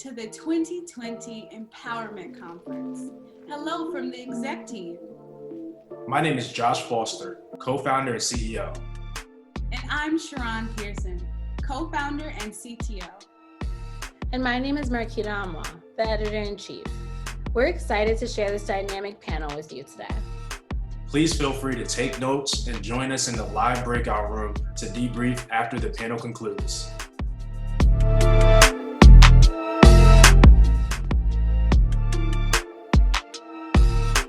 to the 2020 EmpowerMint Conference. Hello from the exec team. My name is Josh Foster, co-founder and CEO. And I'm Sharon Pearson, co-founder and CTO. And my name is Marquita, Amoah, the editor-in-chief. We're excited to share this dynamic panel with you today. Please feel free to take notes and join us in the live breakout room to debrief after the panel concludes.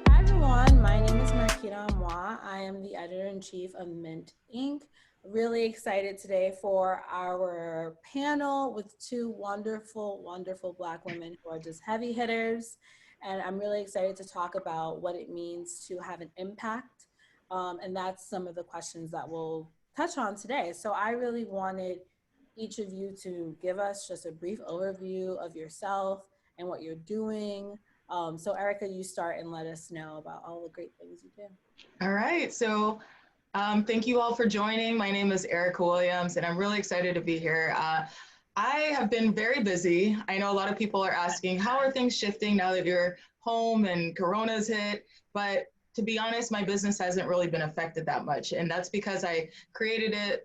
Hi everyone, my name is Marquita Amoah. I am the editor-in-chief of Mint Inc. Really excited today for our panel with two wonderful Black women who are just heavy hitters. And I'm really excited to talk about what it means to have an impact. And that's some of the questions that we'll touch on today. So I really wanted each of you to give us just a brief overview of yourself and what you're doing. So Erica, you start and let us know about all the great things you do. All right, so thank you all for joining. My name is Erica Williams, and I'm really excited to be here. I have been very busy. I know a lot of people are asking, how are things shifting now that you're home and Corona's hit? But to be honest, my business hasn't really been affected that much. And that's because I created it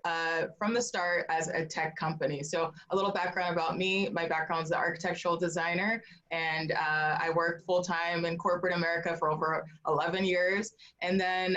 from the start as a tech company. So a little background about me, my background is an architectural designer, and I worked full-time in corporate America for over 11 years. And then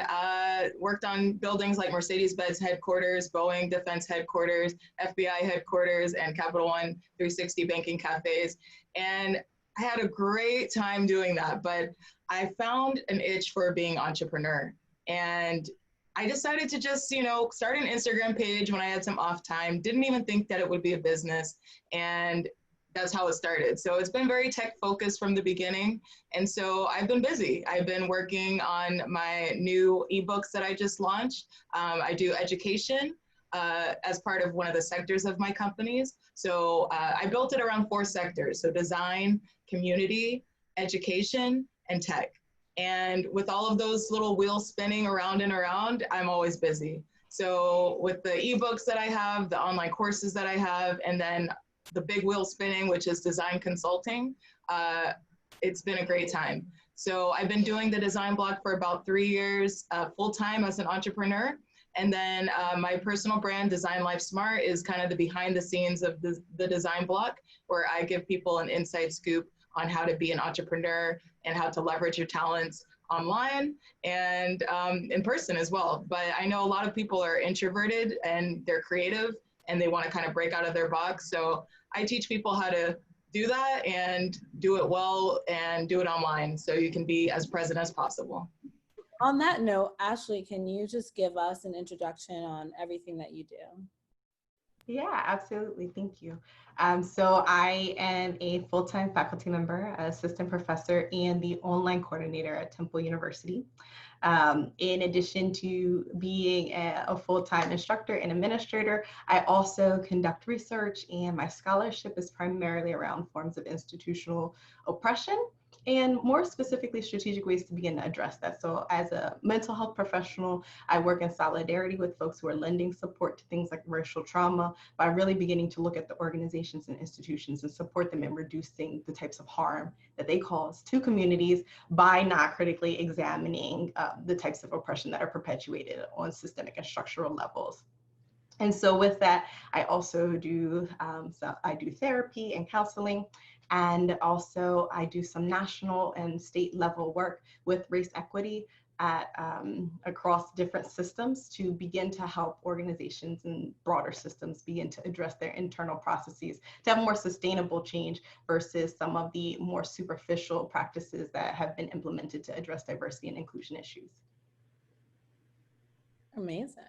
worked on buildings like Mercedes-Benz headquarters, Boeing Defense headquarters, FBI headquarters, and Capital One 360 banking cafes. And I had a great time doing that, but I found an itch for being an entrepreneur. And I decided to just, start an Instagram page when I had some off time, didn't even think that it would be a business. And that's how it started. So it's been very tech focused from the beginning. And so I've been busy. I've been working on my new ebooks that I just launched. I do education as part of one of the sectors of my companies. So I built it around 4 sectors. So design, community, education, and tech. And with all of those little wheels spinning around and around, I'm always busy. So with the ebooks that I have, the online courses that I have, and then the big wheel spinning, which is design consulting, it's been a great time. So I've been doing the design block for about 3 years, full-time as an entrepreneur. And then my personal brand, Design Life Smart, is kind of the behind the scenes of the design block, where I give people an inside scoop on how to be an entrepreneur and how to leverage your talents online and in person as well. But I know a lot of people are introverted and they're creative and they want to kind of break out of their box. So I teach people how to do that and do it well and do it online so you can be as present as possible. On that note, Ashley, can you just give us an introduction on everything that you do? Yeah, absolutely. Thank you. So I am a full-time faculty member, assistant professor, and the online coordinator at Temple University. In addition to being a full-time instructor and administrator, I also conduct research, and my scholarship is primarily around forms of institutional oppression, and more specifically, strategic ways to begin to address that. So as a mental health professional, I work in solidarity with folks who are lending support to things like racial trauma by really beginning to look at the organizations and institutions and support them in reducing the types of harm that they cause to communities by not critically examining the types of oppression that are perpetuated on systemic and structural levels. And so with that, I also do, I do therapy and counseling. And also I do some national and state level work with race equity at, across different systems to begin to help organizations and broader systems begin to address their internal processes to have more sustainable change versus some of the more superficial practices that have been implemented to address diversity and inclusion issues. Amazing.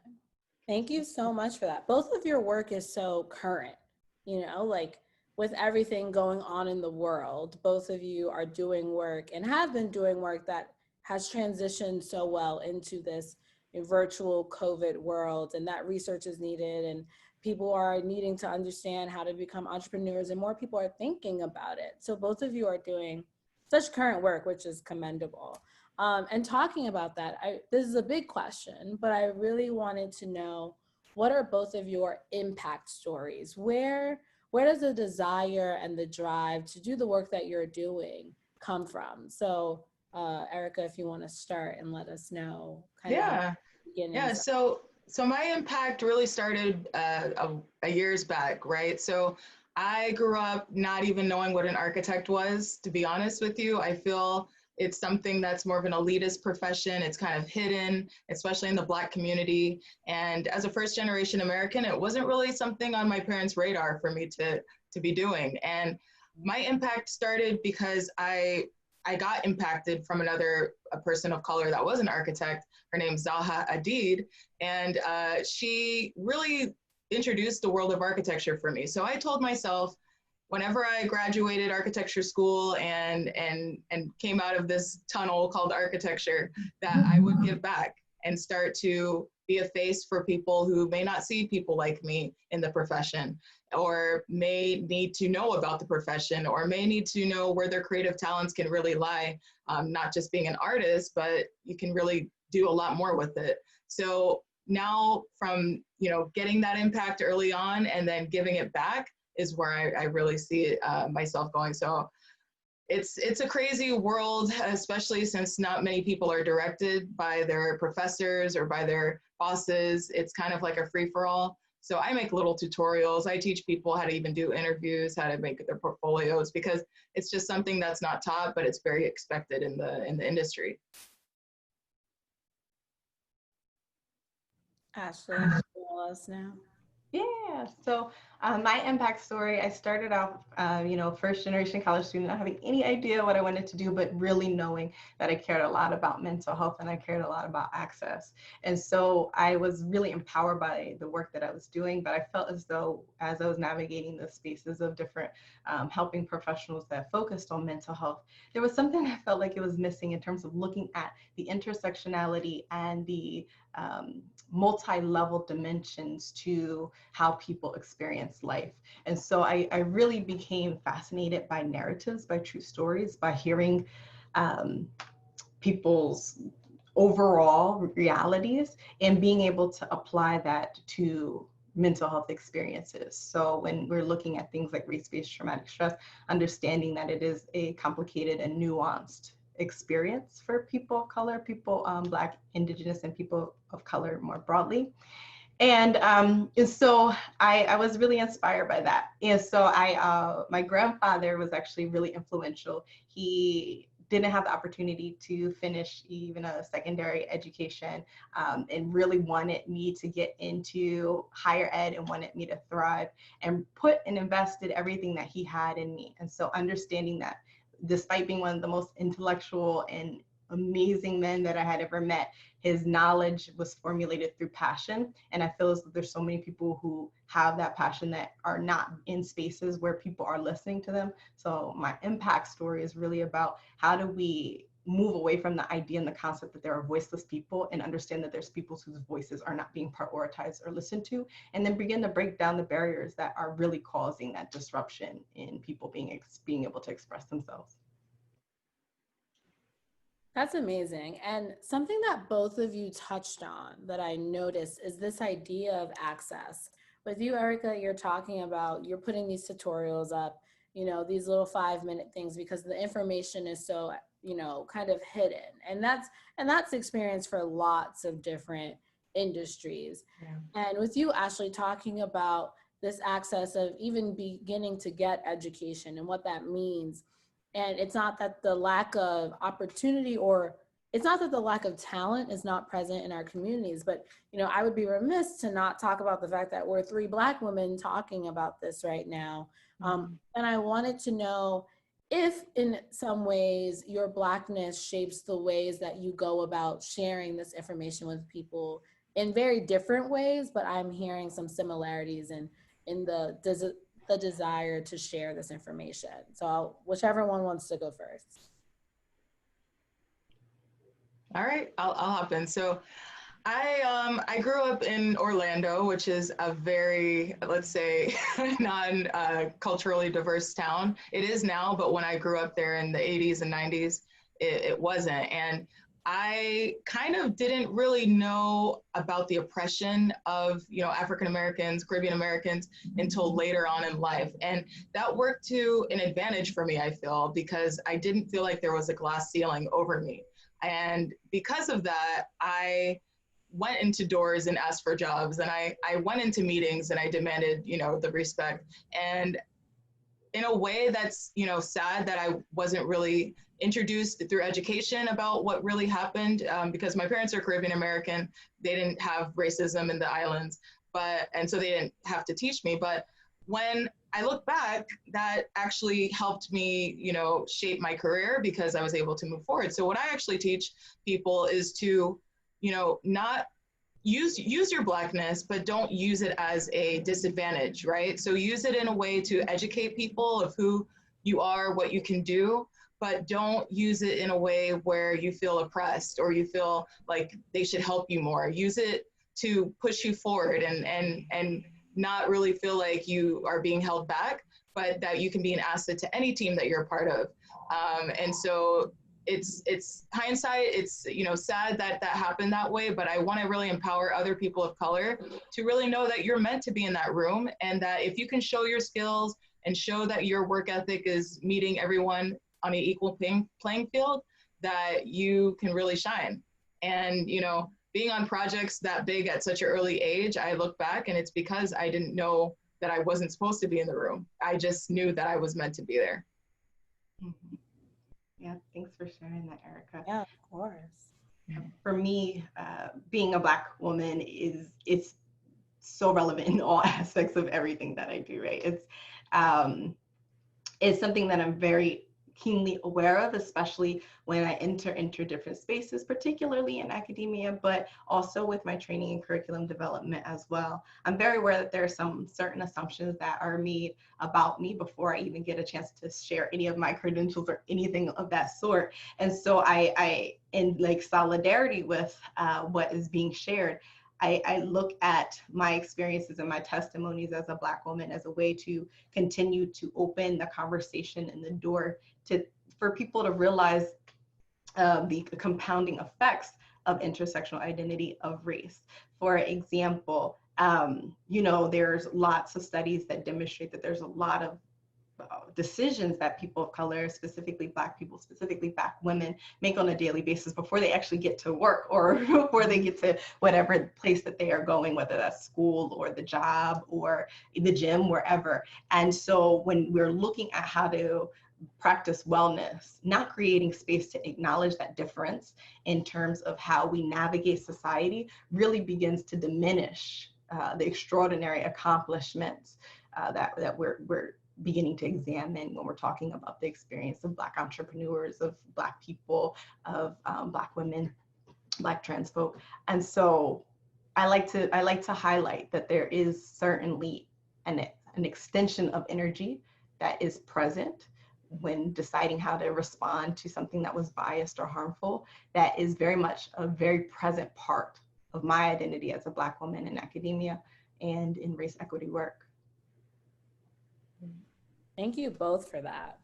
Thank you so much for that. Both of your work is so current, like with everything going on in the world, both of you are doing work and have been doing work that has transitioned so well into this virtual COVID world, and that research is needed and people are needing to understand how to become entrepreneurs and more people are thinking about it. So both of you are doing such current work, which is commendable. And talking about that, this is a big question, but I really wanted to know, what are both of your impact stories? Where where does the desire and the drive to do the work that you're doing come from? So Erica, if you want to start and let us know kind of Yeah. Yeah. So my impact really started years back, right? So I grew up not even knowing what an architect was, to be honest with you. I feel it's something that's more of an elitist profession. It's kind of hidden, especially in the Black community. And as a first generation American, it wasn't really something on my parents' radar for me to be doing. And my impact started because I got impacted from a person of color that was an architect. Her name's Zaha Hadid, and she really introduced the world of architecture for me. So I told myself, whenever I graduated architecture school and came out of this tunnel called architecture, that I would give back and start to be a face for people who may not see people like me in the profession, or may need to know about the profession, or may need to know where their creative talents can really lie, not just being an artist, but you can really do a lot more with it. So now from, getting that impact early on and then giving it back is where I really see myself going. So it's a crazy world, especially since not many people are directed by their professors or by their bosses. It's kind of like a free-for-all. So I make little tutorials. I teach people how to even do interviews, how to make their portfolios, because it's just something that's not taught, but it's very expected in the industry. Ashley, tell us now. Yeah, so my impact story, I started off, first generation college student, not having any idea what I wanted to do, but really knowing that I cared a lot about mental health and I cared a lot about access. And so I was really empowered by the work that I was doing, but I felt as though as I was navigating the spaces of different helping professionals that focused on mental health, there was something I felt like it was missing in terms of looking at the intersectionality and the multi-level dimensions to how people experience life. And so I really became fascinated by narratives, by true stories, by hearing people's overall realities and being able to apply that to mental health experiences. So when we're looking at things like race-based traumatic stress, understanding that it is a complicated and nuanced experience for people of color, people, Black, Indigenous, and people of color more broadly. And so I was really inspired by that. And so my grandfather was actually really influential. He didn't have the opportunity to finish even a secondary education, and really wanted me to get into higher ed and wanted me to thrive, and put and invested everything that he had in me. And so understanding that despite being one of the most intellectual and amazing men that I had ever met, his knowledge was formulated through passion. And I feel as though there's so many people who have that passion that are not in spaces where people are listening to them. So my impact story is really about how do we move away from the idea and the concept that there are voiceless people, and understand that there's people whose voices are not being prioritized or listened to, and then begin to break down the barriers that are really causing that disruption in people being able to express themselves. That's amazing. And something that both of you touched on that I noticed is this idea of access. With you, Erica, you're talking about, you're putting these tutorials up, these little 5-minute things, because the information is so, kind of hidden. And that's experience for lots of different industries. Yeah. And with you, Ashley, talking about this access of even beginning to get education and what that means. And it's not that the lack of opportunity, or it's not that the lack of talent is not present in our communities, but, I would be remiss to not talk about the fact that we're 3 Black women talking about this right now. And I wanted to know if in some ways your Blackness shapes the ways that you go about sharing this information with people in very different ways, but I'm hearing some similarities in the desire to share this information. So whichever one wants to go first. All right, I'll hop in. So I grew up in Orlando, which is a very, let's say, non-culturally diverse town. It is now, but when I grew up there in the 80s and 90s, it wasn't. And I kind of didn't really know about the oppression of, African Americans, Caribbean Americans until later on in life. And that worked to an advantage for me, I feel, because I didn't feel like there was a glass ceiling over me. And because of that, I went into doors and asked for jobs, and I went into meetings and I demanded, the respect. And in a way that's, sad that I wasn't really introduced through education about what really happened, because my parents are Caribbean American. They didn't have racism in the islands, and so they didn't have to teach me. But when I look back, that actually helped me, shape my career because I was able to move forward. So what I actually teach people is to, not use your Blackness, but don't use it as a disadvantage, right? So use it in a way to educate people of who you are, what you can do, but don't use it in a way where you feel oppressed or you feel like they should help you more. Use it to push you forward and not really feel like you are being held back, but that you can be an asset to any team that you're a part of. And so it's hindsight. It's, sad that happened that way, but I want to really empower other people of color to really know that you're meant to be in that room, and that if you can show your skills and show that your work ethic is meeting everyone on an equal playing field, that you can really shine. And, being on projects that big at such an early age, I look back and it's because I didn't know that I wasn't supposed to be in the room. I just knew that I was meant to be there. Mm-hmm. Yeah, thanks for sharing that, Erica. Yeah, of course. For me, being a Black woman it's so relevant in all aspects of everything that I do, right? It's something that I'm very keenly aware of, especially when I enter into different spaces, particularly in academia, but also with my training and curriculum development as well. I'm very aware that there are some certain assumptions that are made about me before I even get a chance to share any of my credentials or anything of that sort. And so I in like solidarity with what is being shared, I look at my experiences and my testimonies as a Black woman as a way to continue to open the conversation and the door for people to realize the compounding effects of intersectional identity of race. For example, there's lots of studies that demonstrate that there's a lot of decisions that people of color, specifically Black people, specifically Black women, make on a daily basis before they actually get to work or before they get to whatever place that they are going, whether that's school or the job or the gym, wherever. And so when we're looking at how to practice wellness, not creating space to acknowledge that difference in terms of how we navigate society really begins to diminish the extraordinary accomplishments that we're beginning to examine when we're talking about the experience of Black entrepreneurs, of Black people, of Black women, Black trans folk. And so I like to highlight that there is certainly an extension of energy that is present when deciding how to respond to something that was biased or harmful, that is very much a very present part of my identity as a Black woman in academia and in race equity work. Thank you both for that.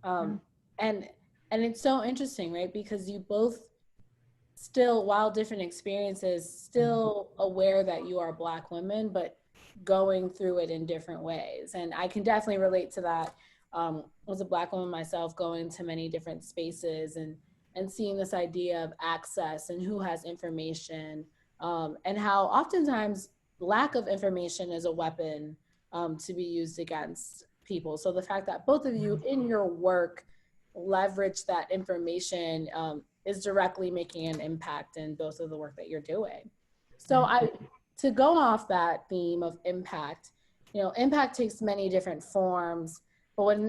And it's so interesting, right? Because you both still, while different experiences, still aware that you are Black women, but going through it in different ways. And I can definitely relate to that. As a Black woman myself, going to many different spaces and seeing this idea of access and who has information, and how oftentimes lack of information is a weapon to be used against people. So the fact that both of you in your work leverage that information is directly making an impact in both of the work that you're doing. So to go off that theme of impact, impact takes many different forms, but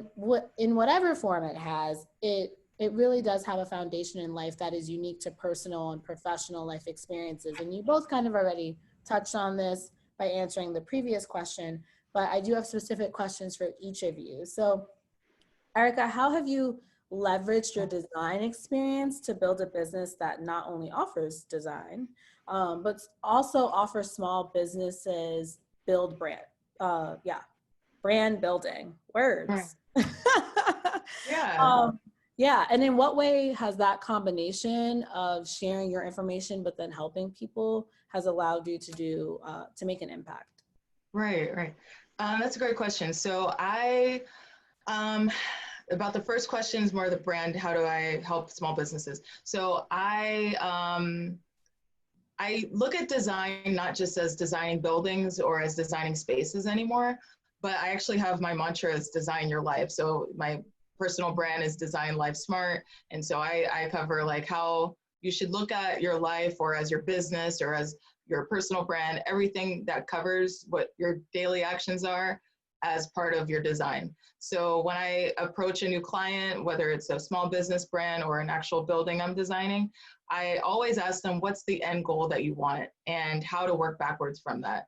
in whatever form it has, it really does have a foundation in life that is unique to personal and professional life experiences. And you both kind of already touched on this by answering the previous question, but I do have specific questions for each of you. So Erica, how have you leveraged your design experience to build a business that not only offers design, but also offers small businesses build brand? Brand building, words. Yeah. Yeah, and in what way has that combination of sharing your information but then helping people has allowed you to do to make an impact? Right, right. That's a great question. So about the first question is more the brand. How do I help small businesses? So I look at design not just as designing buildings or as designing spaces anymore, but I actually have my mantra as design your life. So my personal brand is Design Life Smart. And so I cover like how you should look at your life or as your business or as your personal brand, everything that covers what your daily actions are as part of your design. So when I approach a new client, whether it's a small business brand or an actual building I'm designing, I always ask them, what's the end goal that you want and how to work backwards from that.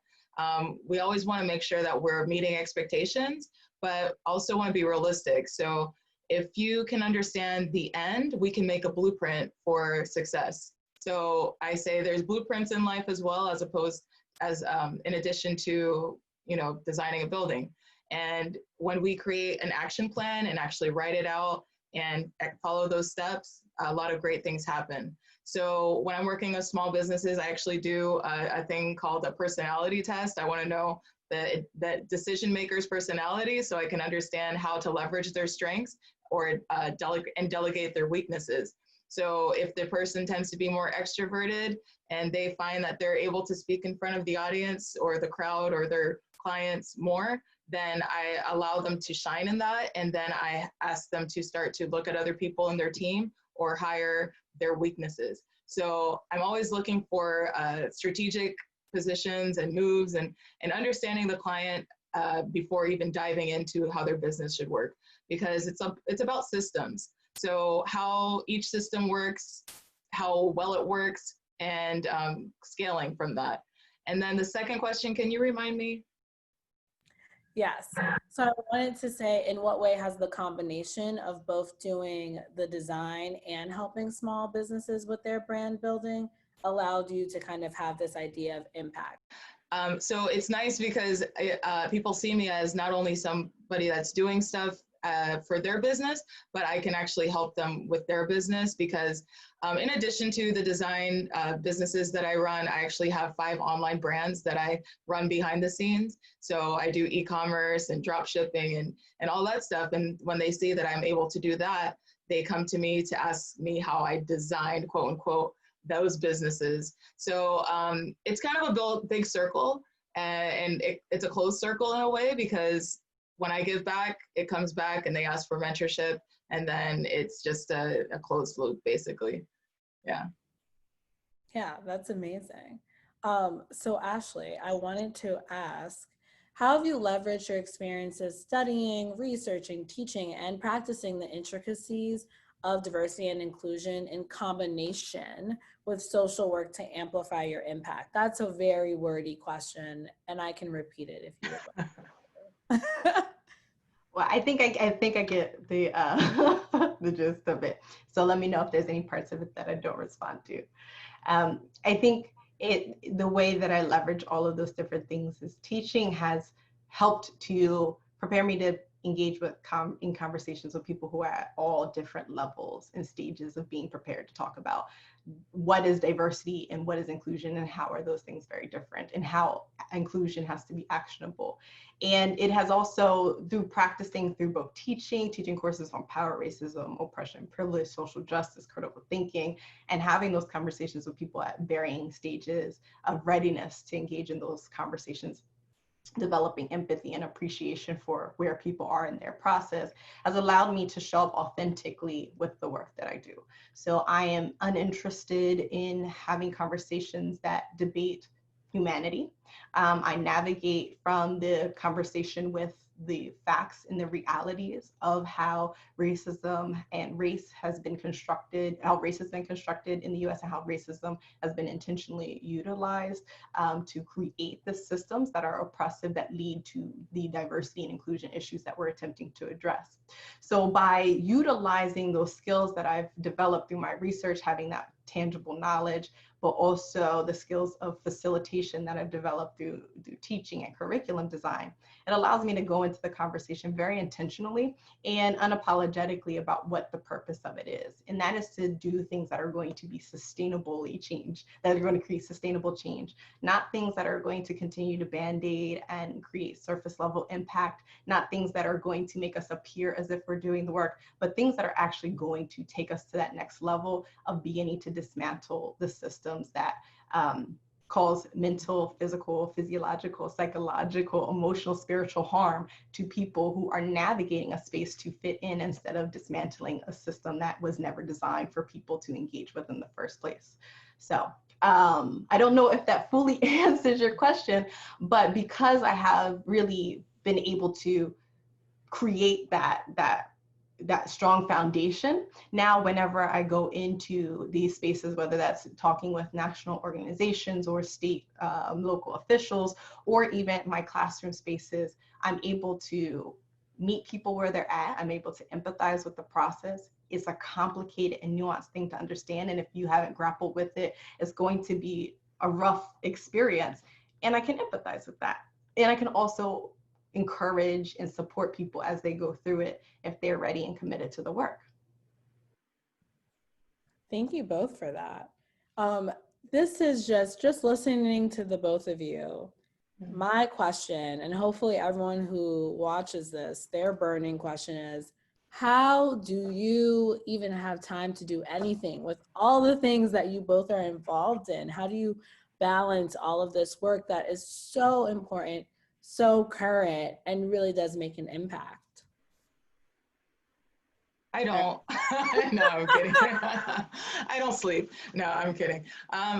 We always want to make sure that we're meeting expectations, but also want to be realistic. So if you can understand the end, we can make a blueprint for success. So I say there's blueprints in life as well, as opposed as in addition to, you know, designing a building. And when we create an action plan and actually write it out and follow those steps, a lot of great things happen. So when I'm working with small businesses, I actually do a thing called a personality test. I want to know the decision maker's personality so I can understand how to leverage their strengths or delegate their weaknesses. So if the person tends to be more extroverted and they find that they're able to speak in front of the audience or the crowd or their clients more, then I allow them to shine in that. And then I ask them to start to look at other people in their team or hire their weaknesses. So I'm always looking for strategic positions and moves and understanding the client before even diving into how their business should work, because it's about systems. So how each system works, how well it works, and scaling from that. And then the second question, can you remind me? Yes. So I wanted to say, in what way has the combination of both doing the design and helping small businesses with their brand building allowed you to kind of have this idea of impact? So it's nice because people see me as not only somebody that's doing stuff for their business, but I can actually help them with their business because in addition to the design businesses that I run, I actually have 5 online brands that I run behind the scenes. So I do e-commerce and drop shipping and all that stuff. And when they see that I'm able to do that, they come to me to ask me how I designed, quote unquote, those businesses. So it's kind of a big circle and it's a closed circle in a way, because when I give back, it comes back and they ask for mentorship. And then it's just a closed loop, basically. Yeah. Yeah, that's amazing. So Ashley, I wanted to ask, how have you leveraged your experiences studying, researching, teaching, and practicing the intricacies of diversity and inclusion in combination with social work to amplify your impact? That's a very wordy question, and I can repeat it if you would like. Well, I think I get the the gist of it. So let me know if there's any parts of it that I don't respond to. I think the way that I leverage all of those different things is teaching has helped to prepare me to engage with in conversations with people who are at all different levels and stages of being prepared to talk about what is diversity and what is inclusion and how are those things very different and how inclusion has to be actionable. And it has also, through practicing through both teaching courses on power, racism, oppression, privilege, social justice, critical thinking, and having those conversations with people at varying stages of readiness to engage in those conversations, developing empathy and appreciation for where people are in their process, has allowed me to show up authentically with the work that I do. So I am uninterested in having conversations that debate humanity. I navigate from the conversation with the facts and the realities of how racism and race has been constructed, how race has been constructed in the US and how racism has been intentionally utilized to create the systems that are oppressive that lead to the diversity and inclusion issues that we're attempting to address. So by utilizing those skills that I've developed through my research, having that tangible knowledge, but also the skills of facilitation that I've developed developed through teaching and curriculum design. It allows me to go into the conversation very intentionally and unapologetically about what the purpose of it is. And that is to do things that are going to be sustainably change, that are going to create sustainable change, not things that are going to continue to band-aid and create surface level impact, not things that are going to make us appear as if we're doing the work, but things that are actually going to take us to that next level of beginning to dismantle the systems that cause mental, physical, physiological, psychological, emotional, spiritual harm to people who are navigating a space to fit in instead of dismantling a system that was never designed for people to engage with in the first place. So I don't know if that fully answers your question, but because I have really been able to create that strong foundation. Now, whenever I go into these spaces, whether that's talking with national organizations or state, local officials, or even my classroom spaces, I'm able to meet people where they're at. I'm able to empathize with the process. It's a complicated and nuanced thing to understand. And if you haven't grappled with it, it's going to be a rough experience. And I can empathize with that. And I can also encourage and support people as they go through it if they're ready and committed to the work. Thank you both for that. This is just listening to the both of you. My question, and hopefully everyone who watches this, their burning question is, how do you even have time to do anything with all the things that you both are involved in? How do you balance all of this work that is so important, so current, and really does make an impact? I don't. No, I'm kidding. I don't sleep. No, I'm kidding.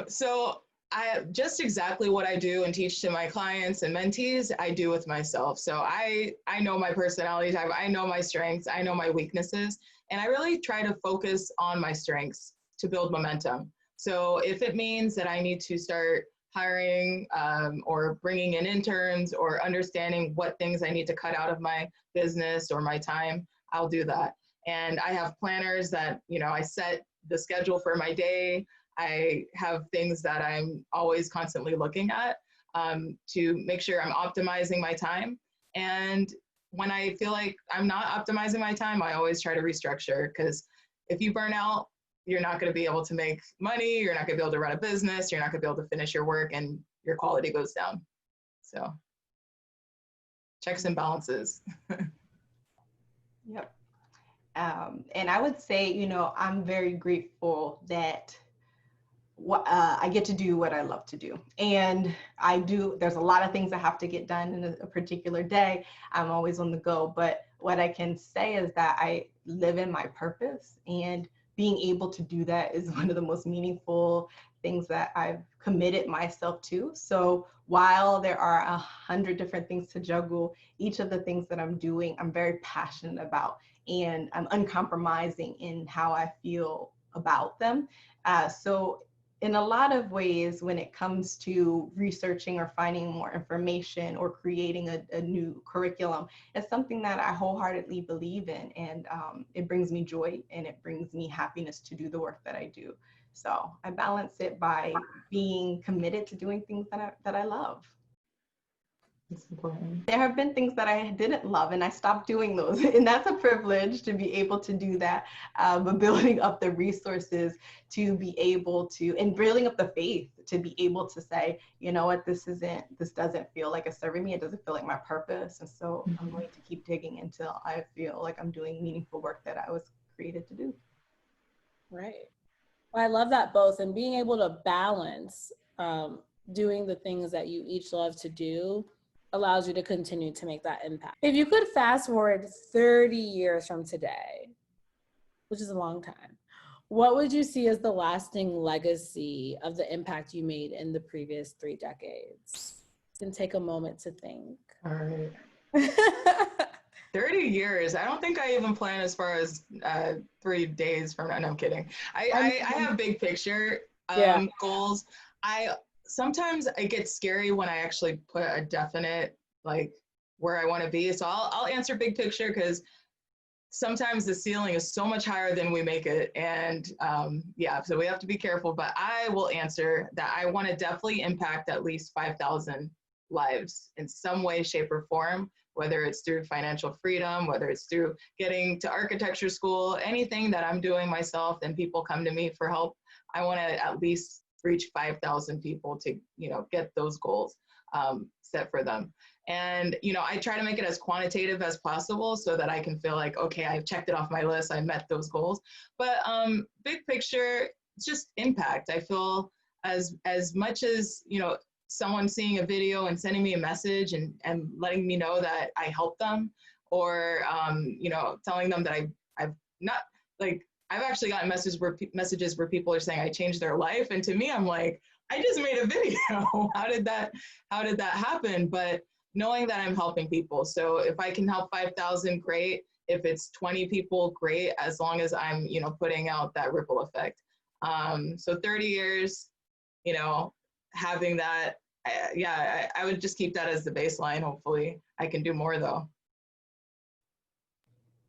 So I just exactly what I do and teach to my clients and mentees, I do with myself. So I know my personality type. I know my strengths. I know my weaknesses. And I really try to focus on my strengths to build momentum. So if it means that I need to start hiring or bringing in interns or understanding what things I need to cut out of my business or my time, I'll do that. And I have planners that, I set the schedule for my day. I have things that I'm always constantly looking at to make sure I'm optimizing my time. And when I feel like I'm not optimizing my time, I always try to restructure, because if you burn out, you're not going to be able to make money. You're not going to be able to run a business. You're not going to be able to finish your work, and your quality goes down. So checks and balances. Yep. And I would say, I'm very grateful that I get to do what I love to do. And there's a lot of things that have to get done in a particular day. I'm always on the go. But what I can say is that I live in my purpose, and being able to do that is one of the most meaningful things that I've committed myself to. So while there are 100 different things to juggle, each of the things that I'm doing, I'm very passionate about, and I'm uncompromising in how I feel about them. So in a lot of ways, when it comes to researching or finding more information or creating a new curriculum, it's something that I wholeheartedly believe in, and it brings me joy and it brings me happiness to do the work that I do. So I balance it by being committed to doing things that I love. It's important. There have been things that I didn't love, and I stopped doing those. And that's a privilege to be able to do that, but building up the resources to be able to, and building up the faith to be able to say, you know what, this doesn't feel like it's serving me. It doesn't feel like my purpose. And so I'm going to keep digging until I feel like I'm doing meaningful work that I was created to do. Right. Well, I love that both, and being able to balance doing the things that you each love to do allows you to continue to make that impact. If you could fast forward 30 years from today, which is a long time, what would you see as the lasting legacy of the impact you made in the previous 3 decades? You can take a moment to think. All right. 30 years. I don't think I even plan as far as 3 days from now. No, I'm kidding. I have big picture goals. Sometimes it gets scary when I actually put a definite, like, where I want to be. So I'll answer big picture, because sometimes the ceiling is so much higher than we make it. And yeah, so we have to be careful, but I will answer that I want to definitely impact at least 5,000 lives in some way, shape, or form, whether it's through financial freedom, whether it's through getting to architecture school, anything that I'm doing myself and people come to me for help. I want to at least reach 5,000 people to, get those goals set for them. And, I try to make it as quantitative as possible so that I can feel like, okay, I've checked it off my list. I met those goals. But big picture, it's just impact. I feel as much as, someone seeing a video and sending me a message and letting me know that I helped them, or, telling them that I've not, like, I've actually gotten messages where people are saying I changed their life. And to me, I'm like, I just made a video. How did that happen? But knowing that I'm helping people. So if I can help 5,000, great. If it's 20 people, great, as long as I'm, putting out that ripple effect. So 30 years, having that, I would just keep that as the baseline. Hopefully I can do more though.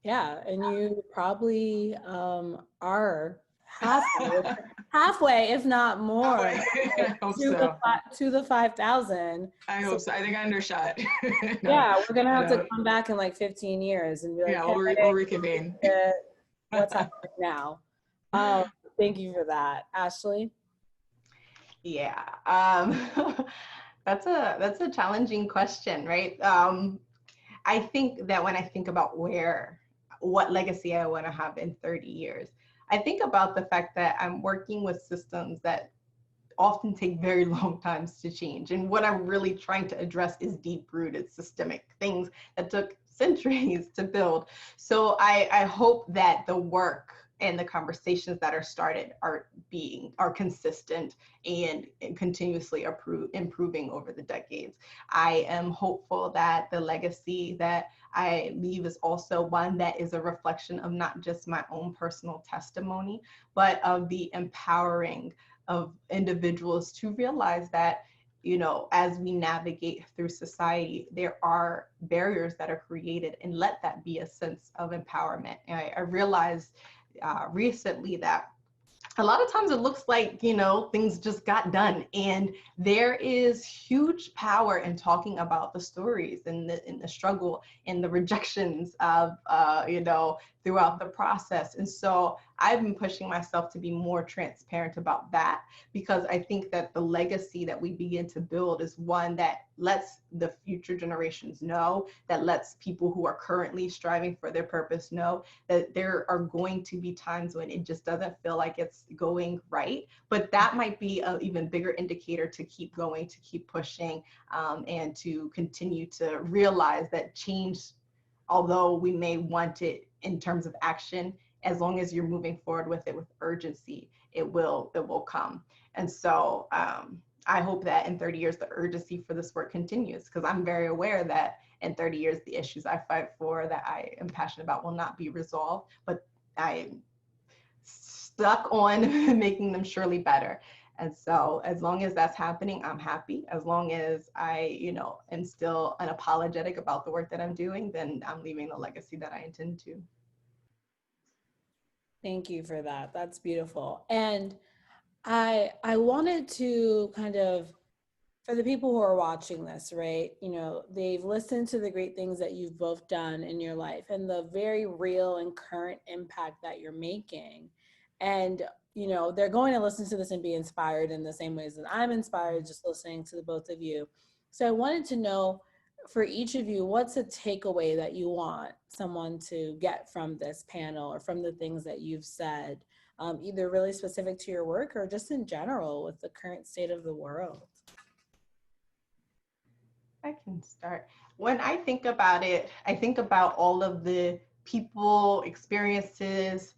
Yeah, and you probably are halfway, if not more, I hope so. to the 5,000. I hope so. I think I undershot. No, yeah, we're gonna have to come back in like 15 years and be like, yeah, hey, we'll reconvene. What's happening now? Thank you for that, Ashley. Yeah, that's a challenging question, right? I think that when I think about what legacy I want to have in 30 years, I think about the fact that I'm working with systems that often take very long times to change. And what I'm really trying to address is deep-rooted systemic things that took centuries to build. So I hope that the work and the conversations that are started are consistent and continuously improving over the decades. I am hopeful that the legacy that I leave is also one that is a reflection of not just my own personal testimony, but of the empowering of individuals to realize that, as we navigate through society, there are barriers that are created, and let that be a sense of empowerment. And I realized recently that a lot of times it looks like, things just got done, and there is huge power in talking about the stories and the struggle and the rejections of, throughout the process. And so I've been pushing myself to be more transparent about that, because I think that the legacy that we begin to build is one that lets the future generations know, that lets people who are currently striving for their purpose know that there are going to be times when it just doesn't feel like it's going right. But that might be an even bigger indicator to keep going, to keep pushing, and to continue to realize that change, although we may want it in terms of action, as long as you're moving forward with it with urgency, it will come. And so I hope that in 30 years, the urgency for this work continues, because I'm very aware that in 30 years, the issues I fight for, that I am passionate about, will not be resolved, but I'm stuck on making them surely better. And so as long as that's happening, I'm happy. As long as I, am still unapologetic about the work that I'm doing, then I'm leaving the legacy that I intend to. Thank you for that. That's beautiful. And I wanted to kind of, for the people who are watching this, right, they've listened to the great things that you've both done in your life and the very real and current impact that you're making. And, they're going to listen to this and be inspired in the same ways that I'm inspired just listening to the both of you. So I wanted to know, for each of you, what's a takeaway that you want someone to get from this panel or from the things that you've said, either really specific to your work or just in general with the current state of the world? I can start. When I think about it, I think about all of the people, experiences,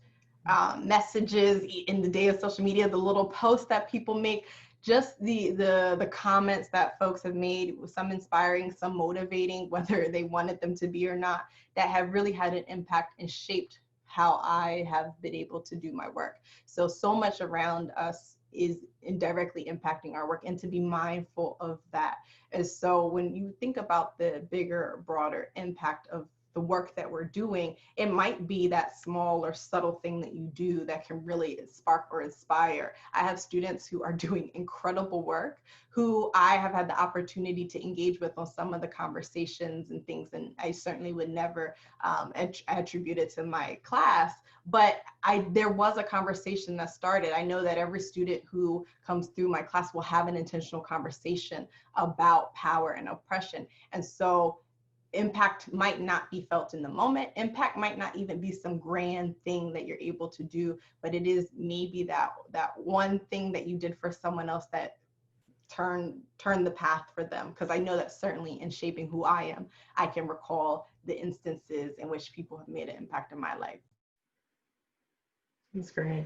messages in the day of social media, the little posts that people make, just the comments that folks have made, some inspiring, some motivating, whether they wanted them to be or not, that have really had an impact and shaped how I have been able to do my work. So much around us is indirectly impacting our work, and to be mindful of that. And so when you think about the bigger, broader impact of the work that we're doing, it might be that small or subtle thing that you do that can really spark or inspire. I have students who are doing incredible work who I have had the opportunity to engage with on some of the conversations and things, and I certainly would never attribute it to my class, but there was a conversation that started. I know that every student who comes through my class will have an intentional conversation about power and oppression. And so impact might not be felt in the moment. Impact might not even be some grand thing that you're able to do, but it is maybe that one thing that you did for someone else that turn the path for them. Because I know that certainly in shaping who I am, I can recall the instances in which people have made an impact in my life. That's great.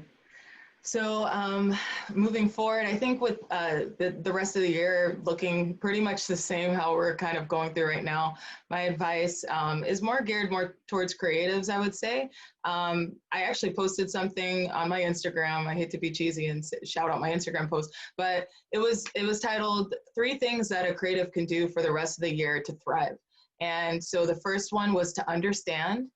So moving forward, I think with the rest of the year looking pretty much the same how we're kind of going through right now, my advice is geared more towards creatives, I would say. I actually posted something on my Instagram. I hate to be cheesy and shout out my Instagram post, but it was titled 3 things that a creative can do for the rest of the year to thrive. And so the first one was to understand,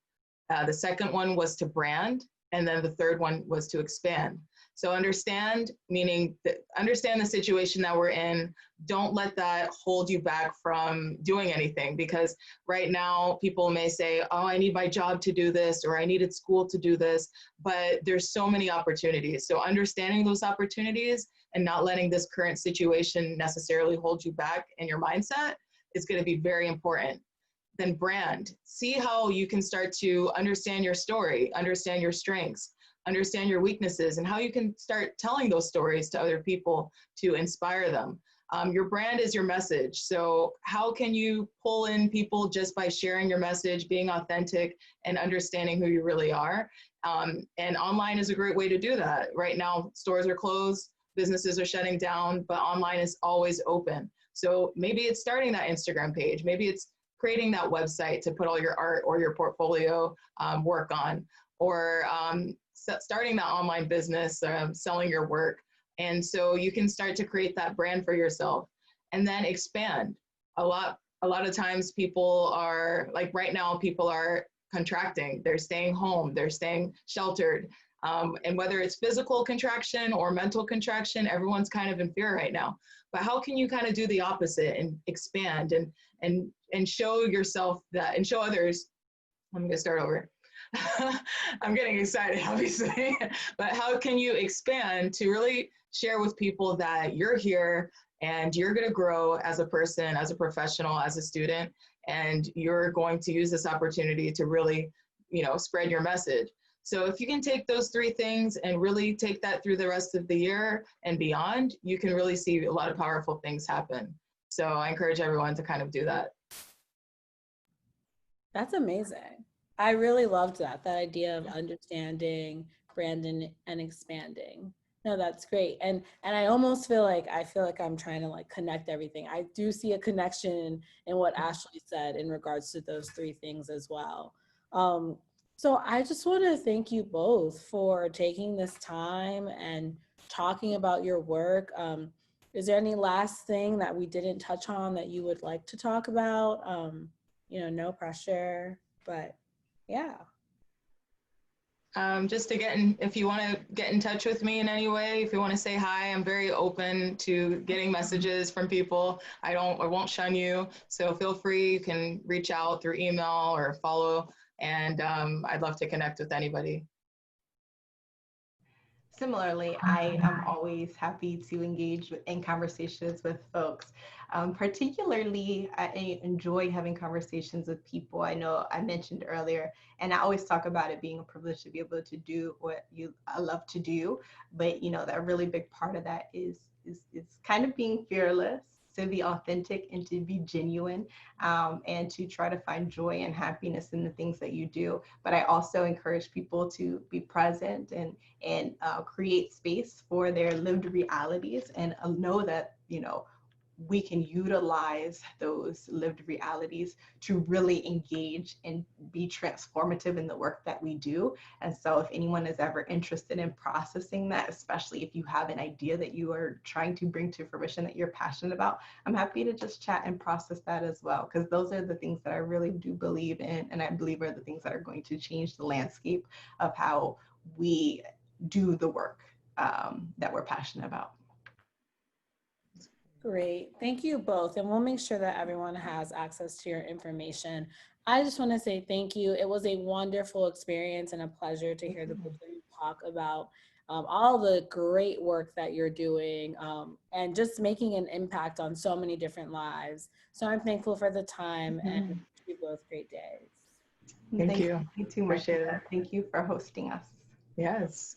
the second one was to brand, and then the third one was to expand. So understand, meaning understand the situation that we're in. Don't let that hold you back from doing anything, because right now people may say, oh, I need my job to do this, or I needed school to do this, but there's so many opportunities. So understanding those opportunities and not letting this current situation necessarily hold you back in your mindset is going to be very important. Then brand. See how you can start to understand your story, understand your strengths, understand your weaknesses, and how you can start telling those stories to other people to inspire them. Your brand is your message. So how can you pull in people just by sharing your message, being authentic, and understanding who you really are? And online is a great way to do that. Right now, stores are closed, businesses are shutting down, but online is always open. So maybe it's starting that Instagram page. Maybe it's creating that website to put all your art or your portfolio work on, or starting that online business, selling your work. And so you can start to create that brand for yourself, and then expand. A lot of times people are like, right now people are contracting, they're staying home, they're staying sheltered. And whether it's physical contraction or mental contraction, everyone's kind of in fear right now. But how can you kind of do the opposite and expand and show yourself that, and show others? I'm gonna start over. I'm getting excited, obviously. But how can you expand to really share with people that you're here and you're going to grow as a person, as a professional, as a student, and you're going to use this opportunity to really, spread your message. So if you can take those 3 things and really take that through the rest of the year and beyond, you can really see a lot of powerful things happen. So I encourage everyone to kind of do that. That's amazing. I really loved that idea of understanding, branding, and expanding. No, that's great. And I almost feel like I'm trying to like connect everything. I do see a connection in what Ashley said in regards to those 3 things as well. So I just want to thank you both for taking this time and talking about your work. Is there any last thing that we didn't touch on that you would like to talk about? No pressure, but yeah. Just to if you want to get in touch with me in any way, if you want to say hi, I'm very open to getting messages from people. I won't shun you. So feel free, you can reach out through email or follow, and I'd love to connect with anybody. Similarly, I am always happy to engage in conversations with folks. Particularly, I enjoy having conversations with people I know I mentioned earlier, and I always talk about it being a privilege to be able to do what I love to do. But that really big part of that is kind of being fearless, to be authentic and to be genuine, and to try to find joy and happiness in the things that you do. But I also encourage people to be present and create space for their lived realities, and know that we can utilize those lived realities to really engage and be transformative in the work that we do. And so if anyone is ever interested in processing that, especially if you have an idea that you are trying to bring to fruition that you're passionate about, I'm happy to just chat and process that as well, because those are the things that I really do believe in, and I believe are the things that are going to change the landscape of how we do the work that we're passionate about. Great. Thank you both. And we'll make sure that everyone has access to your information. I just want to say thank you. It was a wonderful experience and a pleasure to hear the both of you talk about all the great work that you're doing and just making an impact on so many different lives. So I'm thankful for the time and wish you both great days. Thank you. You too, Appreciate Marquita. it. Thank you for hosting us. Yes.